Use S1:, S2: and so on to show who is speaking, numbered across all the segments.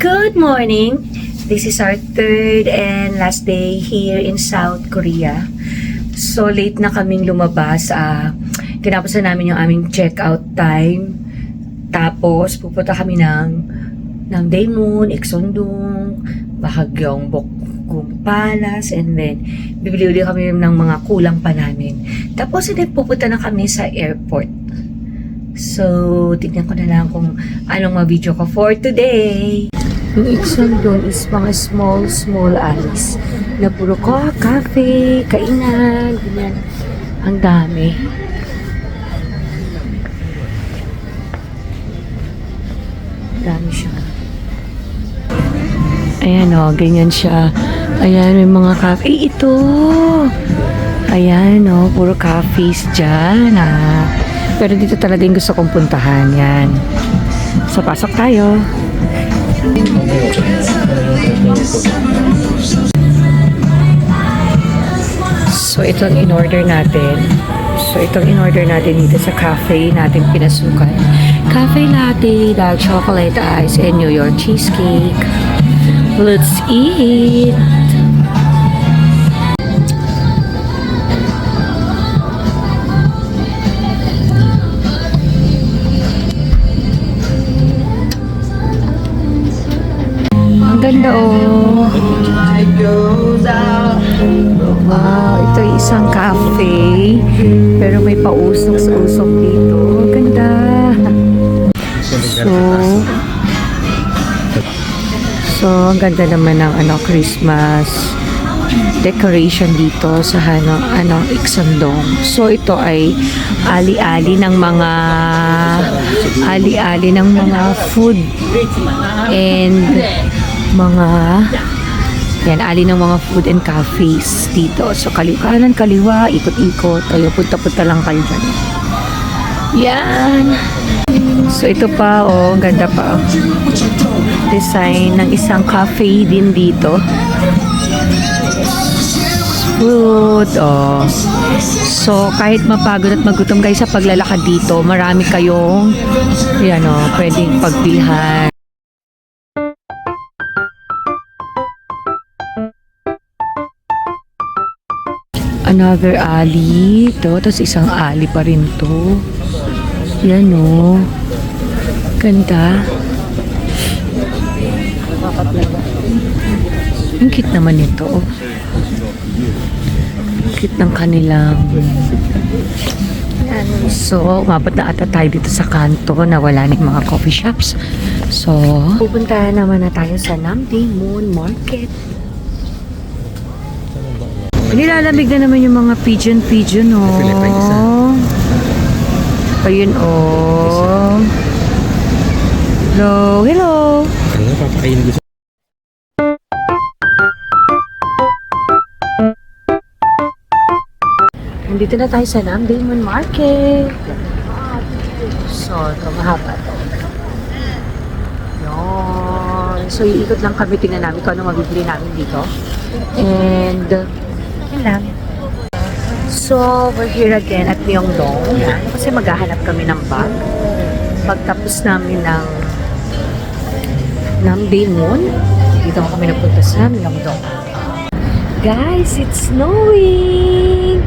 S1: Good morning! This is our third and last day here in South Korea. So late na kaming lumabas. Kinapos na namin yung aming check-out time. Tapos pupunta kami ng Daemun, Ikseondong, Bahagyong Bokgung Palace, and then bibili ulit kami ng mga kulang pa namin. Tapos hindi pupunta na kami sa airport. So, tignan ko na lang kung anong ma-video ko for today. Yung Ikseondong is mga small alleys na puro cafe, kainan, ganyan. Ang dami. Dami siya. Ayan o, ganyan siya. Ayan, may mga cafe. Ito! Ayan o, puro cafes dyan. Pero dito talaga yung gusto kong puntahan. Yan. So, pasok tayo. So, itong in-order natin. Dito sa cafe natin pinasukan. Cafe latte, dark chocolate ice, and New York cheesecake. Let's eat! Ang ganda oh! Wow, ito ay isang cafe, pero may pausok-usok dito. Ang ganda. So ang ganda naman ng Christmas decoration dito sa Ikseondong. So ito ay ali-ali ng mga food and mga ali ng mga food and cafes dito. So, kanan, kaliwa, ikot-ikot. Tayo, punta-punta lang kayo dyan. Yan. So, ito pa, ang ganda pa. Design ng isang cafe din dito. Food, So, kahit mapagod at magutom kayo sa paglalakad dito, marami kayong, pwedeng pagbilhan. Another alley to, tapos isang alley pa rin to. Yan o. Ganda. Ang cute naman ito. Cute ng kanilang. So, umabot na ata tayo dito sa kanto na wala na yung mga coffee shops. So, pupunta naman na tayo sa Namdaemun Market. Nilalamig na naman yung mga pigeon, Ayun, Hello.
S2: Ano papakain gusto?
S1: Nandito na tayo sa Namdaemun Market. So, ito mahaba to. Yun. So, iikot lang kami. Tingnan namin kung ano mabibili namin dito. And, yun lang. So, we're here again at Myeongdong. Kasi maghahanap kami ng bag. Pagtapos namin ng Namdaemun, dito kami napunta sa Myeongdong. Guys, it's snowing!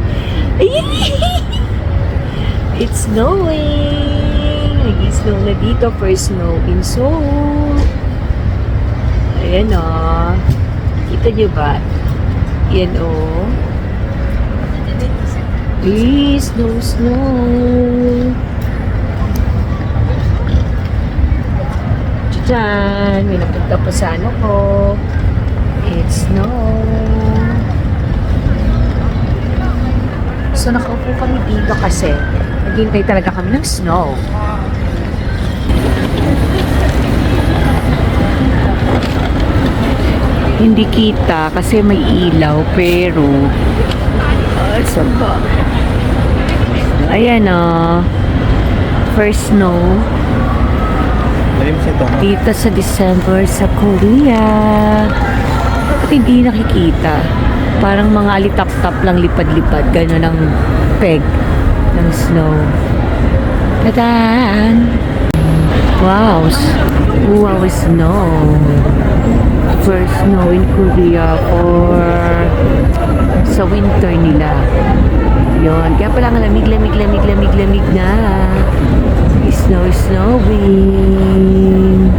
S1: It's snowing! Nag-snow na dito. First snow in Seoul. Ayan o. Kita nyo ba? Yan o. Snow. Diyan. May napunta pa sa ko. It's snow. So, nakaupo kami dito kasi naghihintay talaga kami ng snow. Hindi kita kasi may ilaw, pero saan ba? Ayan first snow dito sa December sa Korea. Bakit hindi nakikita? Parang mga alitap-tap lang, lipad-lipad, gano'n ang peg ng snow. Tadaan! Wow, wow, snow. First snow in Korea for sa winter nila. Yun. Kaya pala ang lamig na. Snowing.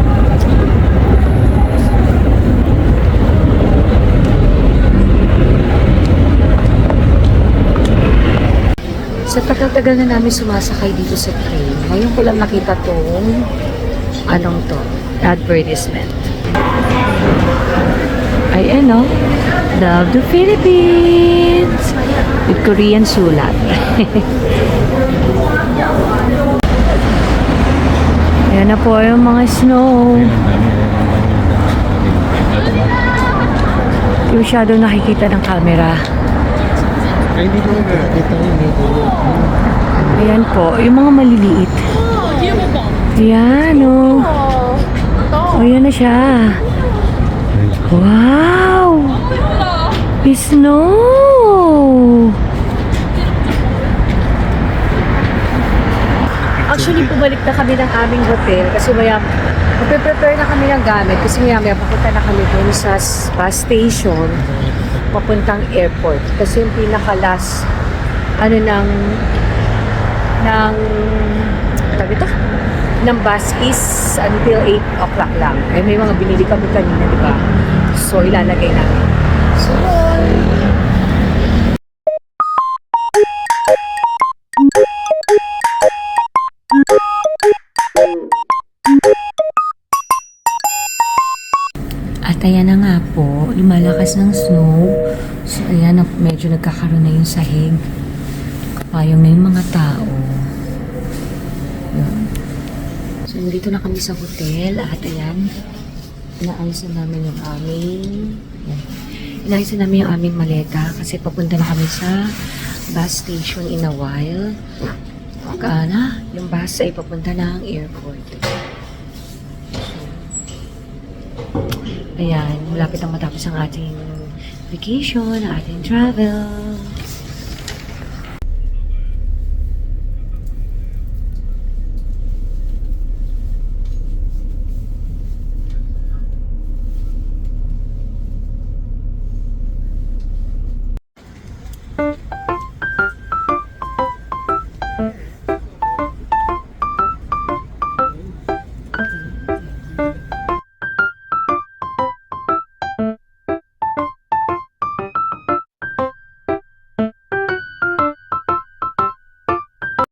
S1: Sa tagal-tagal na namin sumasakay dito sa train, ngayon ko lang nakita tong advertisement. Ayan o, Love the Philippines! With Korean sulat. Ayan na po yung mga snow. Yung shadow nakikita ng camera. Ayan po, yung mga maliliit. Ayan o. Ayan na siya. Wow! Snow! Actually, bumalik na kami ng aming hotel kasi magpe-prepare na kami ng gamit kasi maya papunta na kami dun sa bus station papuntang airport kasi yung pinaka-last ng bus is until 8 o'clock lang. Eh, may mga binili kami kanina, di ba? So, ilalagay namin. So, at ayan na nga po, lumalakas ng snow. So, ayan, medyo nagkakaroon na yung sahig. Kapayong na yung mga tao. Yun. So, nandito na kami sa hotel. At ayan, inaayos na namin yung aming maleta. Kasi papunta na kami sa bus station in a while. Yung bus ay papunta na ang airport. Ayan, malapit na matapos ang ating vacation, ang ating travel.